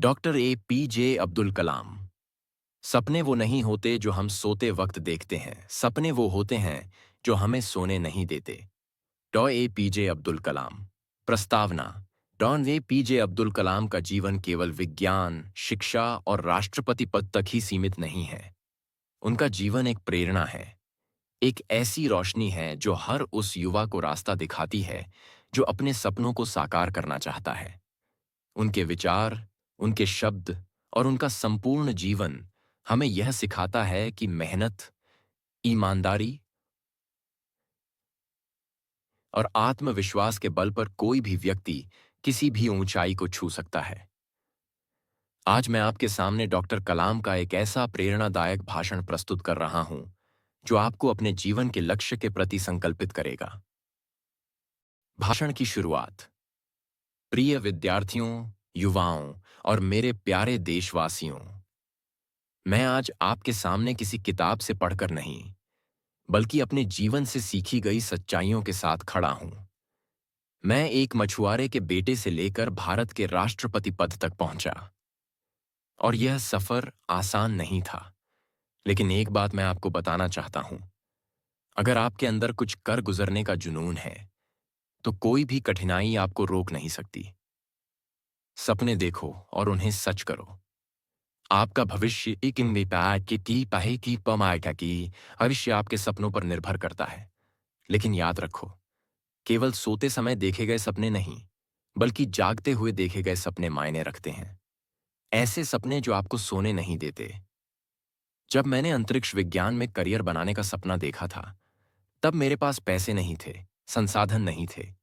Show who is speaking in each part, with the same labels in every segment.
Speaker 1: Doctor APJ Abdul Kalam. सपने वो नहीं होते जो हम सोते वक्त देखते हैं, सपने वो होते हैं जो हमें सोने नहीं देते। डॉ APJ अब्दुल कलाम। प्रस्तावना: डॉन APJ अब्दुल कलाम का जीवन केवल विज्ञान, शिक्षा और राष्ट्रपति पद तक ही सीमित नहीं है। उनका जीवन एक प्रेरणा है, एक ऐसी रोशनी है जो हर उस युवा को रास्ता दिखाती है जो अपने सपनों को साकार करना चाहता है। उनके विचार, उनके शब्द और उनका संपूर्ण जीवन हमें यह सिखाता है कि मेहनत, ईमानदारी और आत्मविश्वास के बल पर कोई भी व्यक्ति किसी भी ऊंचाई को छू सकता है। आज मैं आपके सामने डॉक्टर कलाम का एक ऐसा प्रेरणादायक भाषण प्रस्तुत कर रहा हूं जो आपको अपने जीवन के लक्ष्य के प्रति संकल्पित करेगा। भाषण की शुरुआत: प्रिय विद्यार्थियों, युवाओं और मेरे प्यारे देशवासियों, मैं आज आपके सामने किसी किताब से पढ़कर नहीं, बल्कि अपने जीवन से सीखी गई सच्चाइयों के साथ खड़ा हूं। मैं एक मछुआरे के बेटे से लेकर भारत के राष्ट्रपति पद तक पहुंचा, और यह सफर आसान नहीं था। लेकिन एक बात मैं आपको बताना चाहता हूं, अगर आपके अंदर कुछ कर गुजरने का जुनून है, तो कोई भी कठिनाई आपको रोक नहीं सकती। सपने देखो और उन्हें सच करो। आपका भविष्य एक की पाहे की पमायका की भविष्य आपके सपनों पर निर्भर करता है। लेकिन याद रखो, केवल सोते समय देखे गए सपने नहीं, बल्कि जागते हुए देखे गए सपने मायने रखते हैं। ऐसे सपने जो आपको सोने नहीं देते। जब मैंने अंतरिक्ष विज्ञान में करियर बनाने का सपना देखा था, तब मेरे पास पैसे नहीं थे, संसाधन नहीं थे,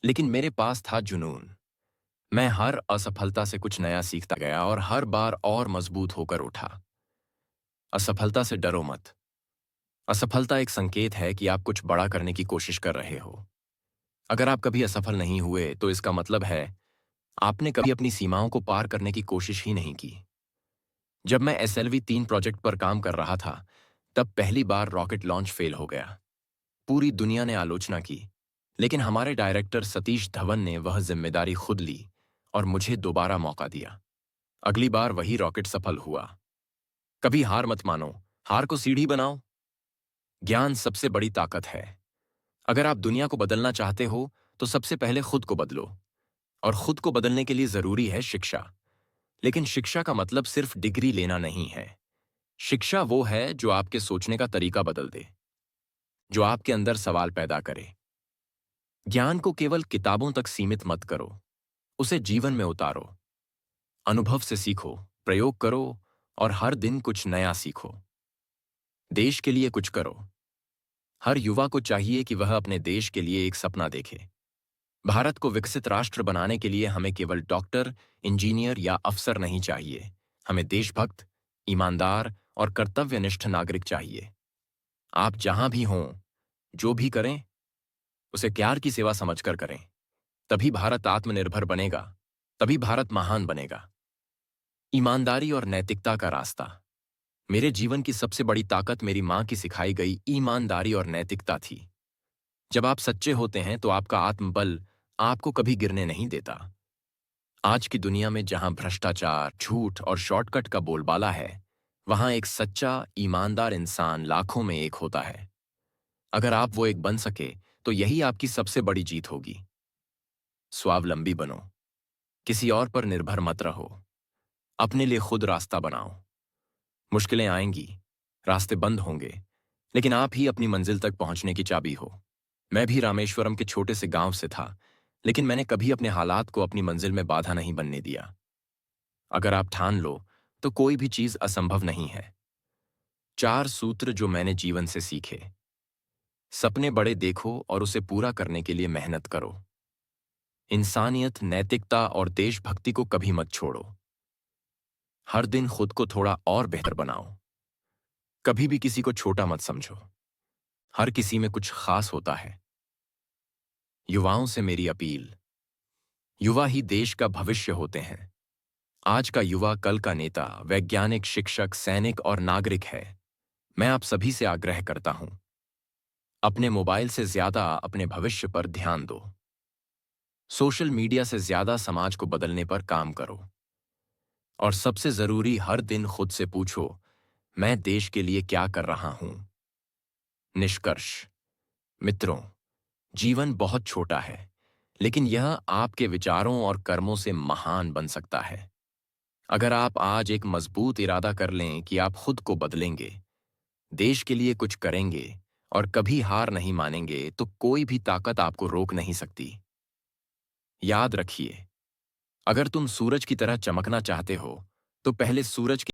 Speaker 1: लेकिन मेरे पास था जुनून। मैं हर असफलता से कुछ नया सीखता गया और हर बार और मजबूत होकर उठा। असफलता से डरो मत। असफलता एक संकेत है कि आप कुछ बड़ा करने की कोशिश कर रहे हो। अगर आप कभी असफल नहीं हुए, तो इसका मतलब है आपने कभी अपनी सीमाओं को पार करने की कोशिश ही नहीं की। जब मैं SLV-3 प्रोजेक्ट पर काम कर रहा था, तब पहली बार रॉकेट लॉन्च फेल हो गया। पूरी दुनिया ने आलोचना की, लेकिन हमारे डायरेक्टर सतीश धवन ने वह जिम्मेदारी खुद ली और मुझे दोबारा मौका दिया। अगली बार वही रॉकेट सफल हुआ। कभी हार मत मानो, हार को सीढ़ी बनाओ। ज्ञान सबसे बड़ी ताकत है। अगर आप दुनिया को बदलना चाहते हो, तो सबसे पहले खुद को बदलो। और खुद को बदलने के लिए जरूरी है शिक्षा। लेकिन शिक्षा का मतलब सिर्फ डिग्री लेना नहीं है। शिक्षा वो है जो आपके सोचने का तरीका बदल दे, जो आपके अंदर सवाल पैदा करे। ज्ञान को केवल किताबों तक सीमित मत करो, उसे जीवन में उतारो। अनुभव से सीखो, प्रयोग करो और हर दिन कुछ नया सीखो। देश के लिए कुछ करो। हर युवा को चाहिए कि वह अपने देश के लिए एक सपना देखे। भारत को विकसित राष्ट्र बनाने के लिए हमें केवल डॉक्टर, इंजीनियर या अफसर नहीं चाहिए। हमें देशभक्त, ईमानदार और कर्तव्यनिष्ठ नागरिक चाहिए। आप जहां भी हों, जो भी करें, उसे प्यार की सेवा समझकर करें। तभी भारत आत्मनिर्भर बनेगा, तभी भारत महान बनेगा। ईमानदारी और नैतिकता का रास्ता। मेरे जीवन की सबसे बड़ी ताकत मेरी मां की सिखाई गई ईमानदारी और नैतिकता थी। जब आप सच्चे होते हैं, तो आपका आत्मबल आपको कभी गिरने नहीं देता। आज की दुनिया में जहां भ्रष्टाचार, झूठ और शॉर्टकट का बोलबाला है, वहां एक सच्चा, ईमानदार इंसान लाखों में एक होता है। अगर आप वो एक बन सके, तो यही आपकी सबसे बड़ी जीत होगी। स्वावलंबी बनो, किसी और पर निर्भर मत रहो। अपने लिए खुद रास्ता बनाओ। मुश्किलें आएंगी, रास्ते बंद होंगे, लेकिन आप ही अपनी मंजिल तक पहुंचने की चाबी हो। मैं भी रामेश्वरम के छोटे से गांव से था, लेकिन मैंने कभी अपने हालात को अपनी मंजिल में बाधा नहीं बनने दिया। अगर आप ठान लो, तो कोई भी चीज असंभव नहीं है। 4 सूत्र जो मैंने जीवन से सीखे: सपने बड़े देखो और उसे पूरा करने के लिए मेहनत करो। इंसानियत, नैतिकता और देशभक्ति को कभी मत छोड़ो। हर दिन खुद को थोड़ा और बेहतर बनाओ। कभी भी किसी को छोटा मत समझो। हर किसी में कुछ खास होता है। युवाओं से मेरी अपील: युवा ही देश का भविष्य होते हैं। आज का युवा कल का नेता, वैज्ञानिक, शिक्षक, सैनिक और नागरिक है। मैं आप सभी से आग्रह करता हूं, अपने मोबाइल से ज्यादा अपने भविष्य पर ध्यान दो। सोशल मीडिया से ज्यादा समाज को बदलने पर काम करो। और सबसे जरूरी, हर दिन खुद से पूछो, मैं देश के लिए क्या कर रहा हूं। निष्कर्ष। मित्रों, जीवन बहुत छोटा है, लेकिन यह आपके विचारों और कर्मों से महान बन सकता है। अगर आप आज एक मजबूत इरादा कर लें कि आप खुद को बदलेंगे, देश के लिए कुछ करेंगे और कभी हार नहीं मानेंगे, तो कोई भी ताकत आपको रोक नहीं सकती। याद रखिए, अगर तुम सूरज की तरह चमकना चाहते हो, तो पहले सूरज